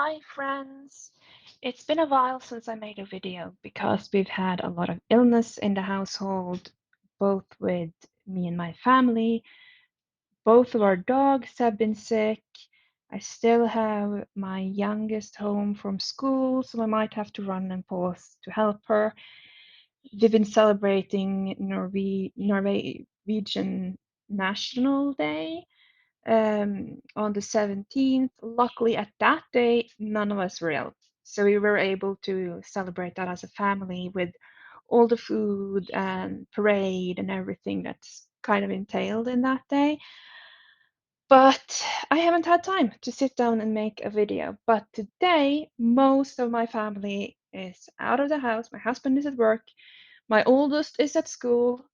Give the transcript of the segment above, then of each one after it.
Hi friends! It's been a while since I made a video because we've had a lot of illness in the household, both with me and my family. Both of our dogs have been sick. I still have my youngest home from school, so I might have to run and pause to help her. We've been celebrating Norwegian National Day on the 17th. Luckily, at that day, none of us were ill. So we were able to celebrate that as a family with all the food and parade and everything that's kind of entailed in that day. But I haven't had time to sit down and make a video. But today, most of my family is out of the house. My husband is at work. My oldest is at school.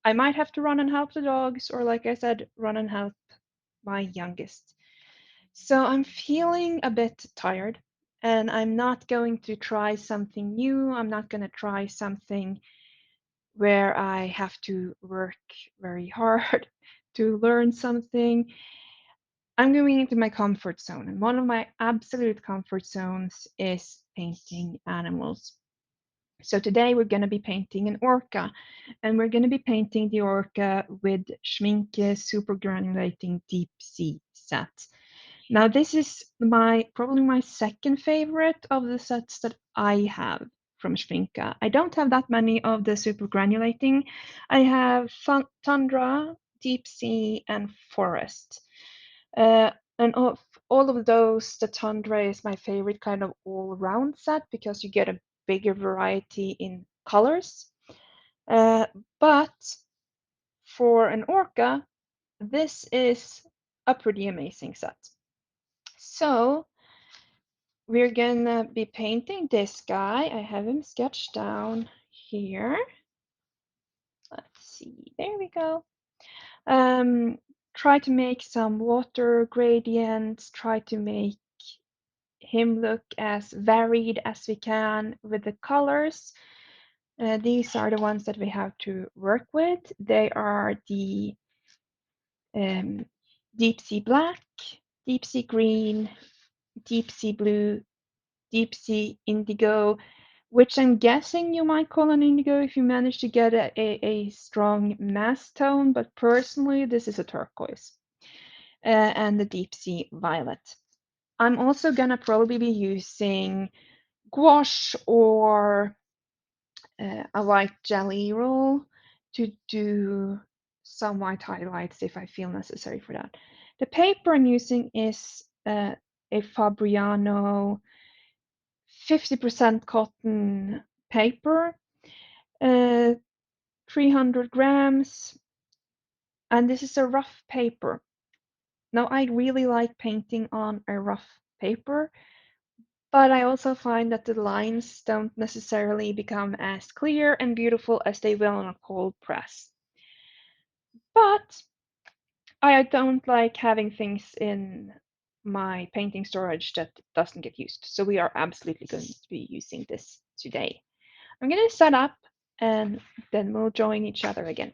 I might have to run and help the dogs, or like I said, run and help my youngest. So I'm feeling a bit tired, and I'm not going to try something new. I'm not going to try something where I have to work very hard to learn something. I'm going into my comfort zone, and one of my absolute comfort zones is painting animals. So today we're going to be painting an orca, and we're going to be painting the orca with Schmincke Supergranulating Deep Sea set. Now this is probably my second favorite of the sets that I have from Schmincke. I don't have that many of the Supergranulating. I have Tundra, Deep Sea, and Forest. And of all of those, the Tundra is my favorite kind of all-round set because you get a bigger variety in colors. But for an orca, this is a pretty amazing set. So we're gonna be painting this guy. I have him sketched down here. Let's see, there we go. Try to make some water gradients, try to make him look as varied as we can with the colors. These are the ones that we have to work with. They are the deep sea black, deep sea green, deep sea blue, deep sea indigo, which I'm guessing you might call an indigo if you manage to get a strong mass tone, but personally this is a turquoise, and the deep sea violet. I'm also gonna probably be using gouache or a white jelly roll to do some white highlights if I feel necessary for that. The paper I'm using is a Fabriano 50% cotton paper, 300 grams, and this is a rough paper. Now, I really like painting on a rough paper, but I also find that the lines don't necessarily become as clear and beautiful as they will on a cold press. But I don't like having things in my painting storage that doesn't get used, so we are absolutely going to be using this today. I'm going to set up and then we'll join each other again.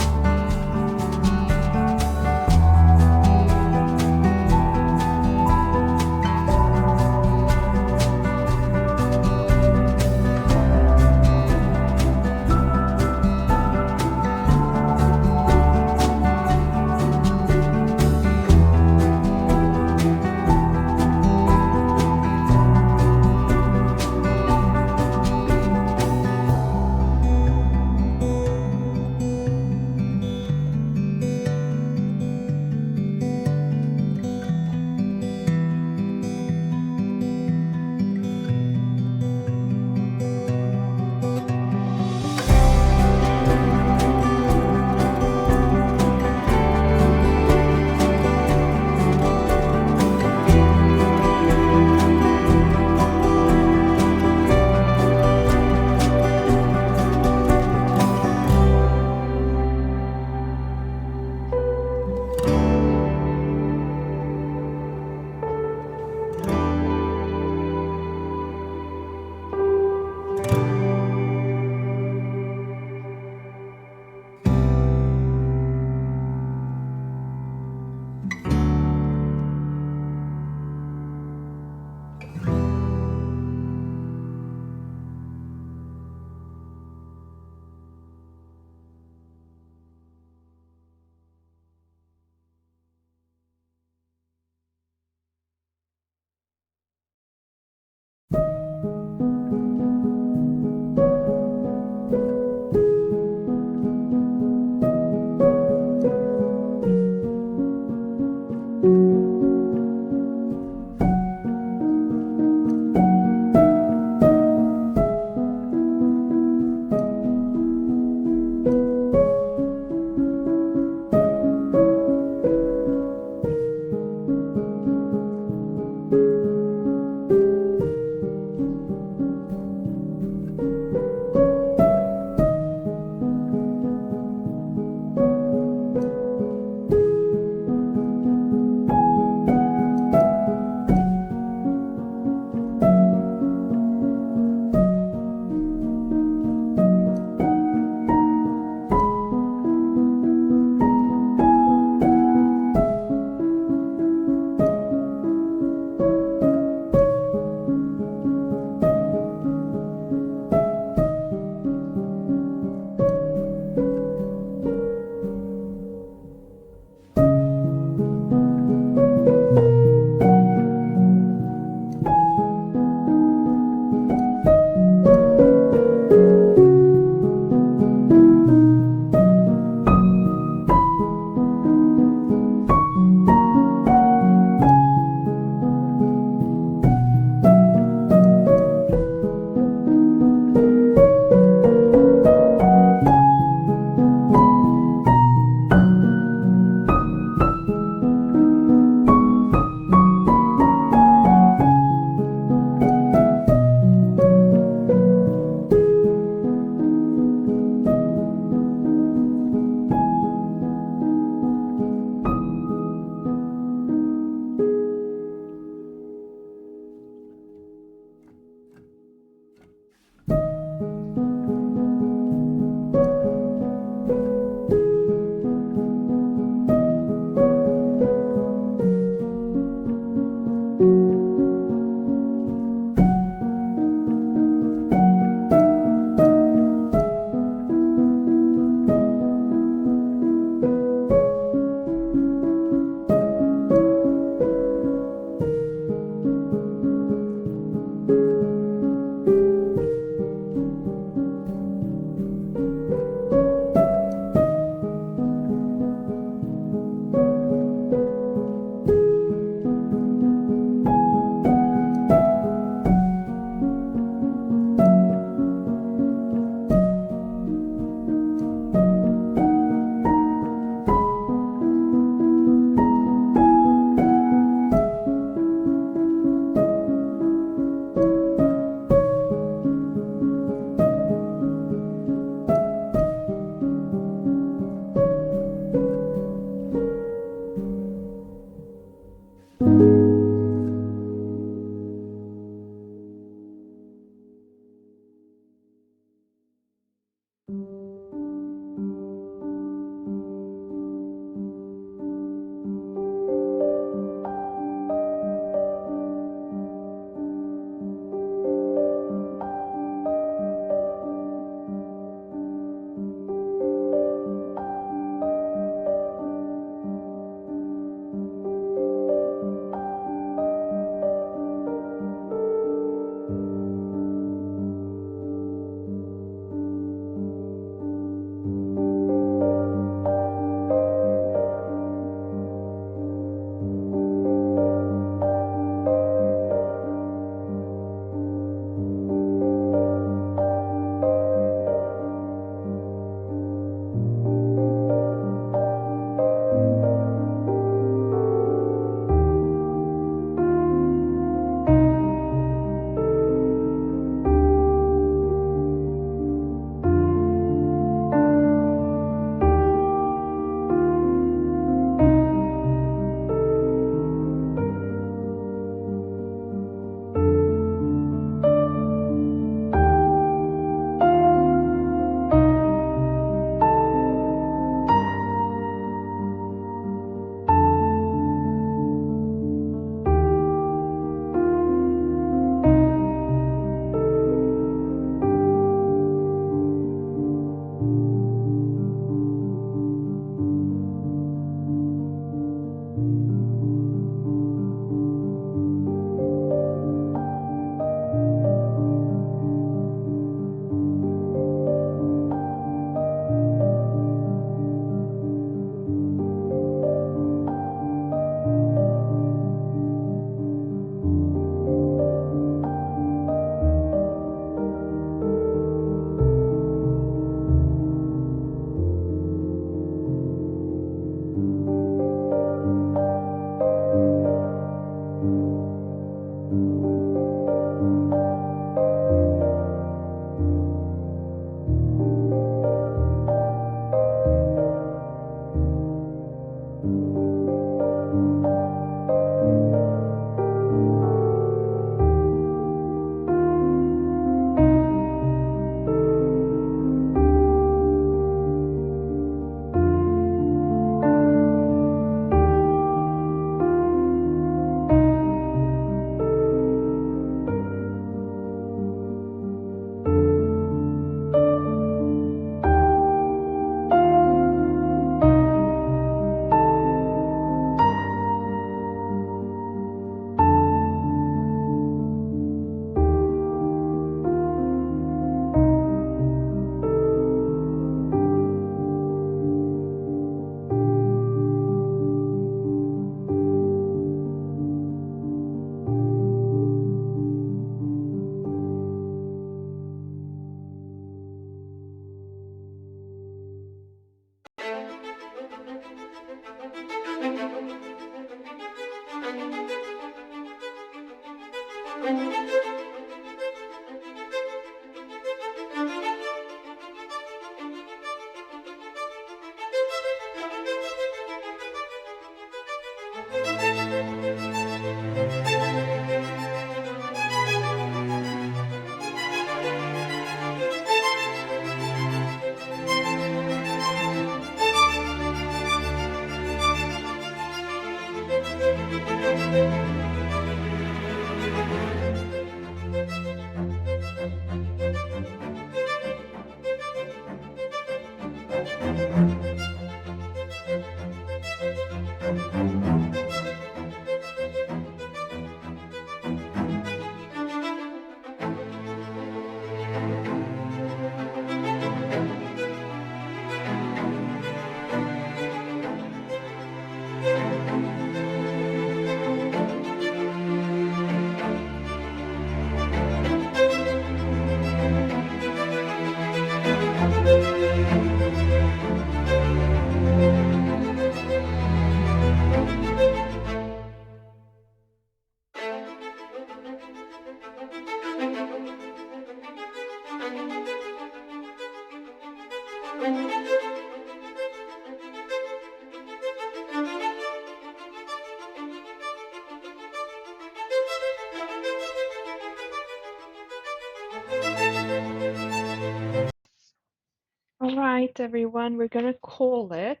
All right, everyone, we're gonna call it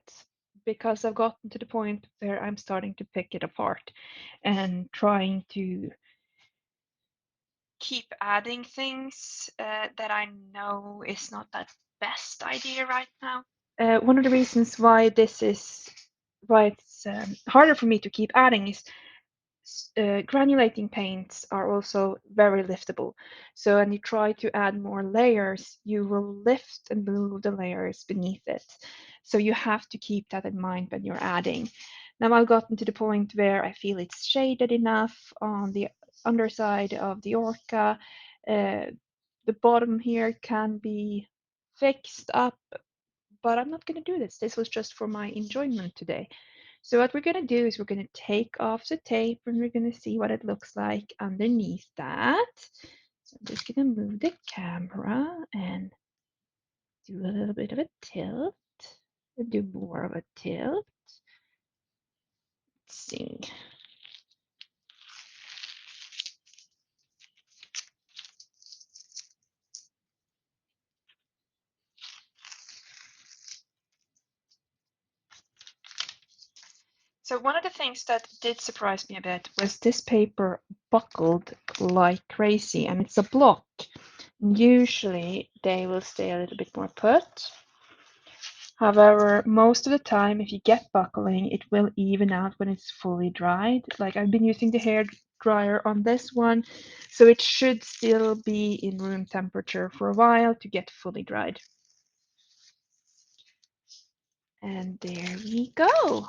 because I've gotten to the point where I'm starting to pick it apart and trying to keep adding things that I know is not that best idea right now. One of the reasons why it's harder for me to keep adding is granulating paints are also very liftable. So when you try to add more layers, you will lift and move the layers beneath it. So you have to keep that in mind when you're adding. Now I've gotten to the point where I feel it's shaded enough on the underside of the Orca. Uh, the bottom here can be fixed up, but I'm not going to do this. This was just for my enjoyment today. So what we're going to do is we're going to take off the tape and we're going to see what it looks like underneath that. So I'm just going to move the camera and do a little bit of a tilt and do more of a tilt. Let's see. So one of the things that did surprise me a bit was this paper buckled like crazy, and it's a block. Usually they will stay a little bit more put. However, most of the time, if you get buckling, it will even out when it's fully dried. Like I've been using the hair dryer on this one, so it should still be in room temperature for a while to get fully dried. And there we go.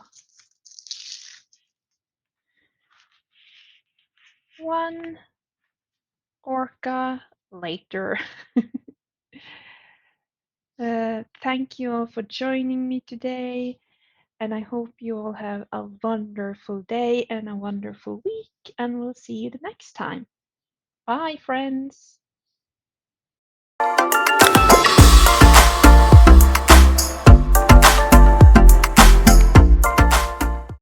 One Orca later. Thank you all for joining me today, and I hope you all have a wonderful day and a wonderful week, and we'll see you the next time. Bye, friends.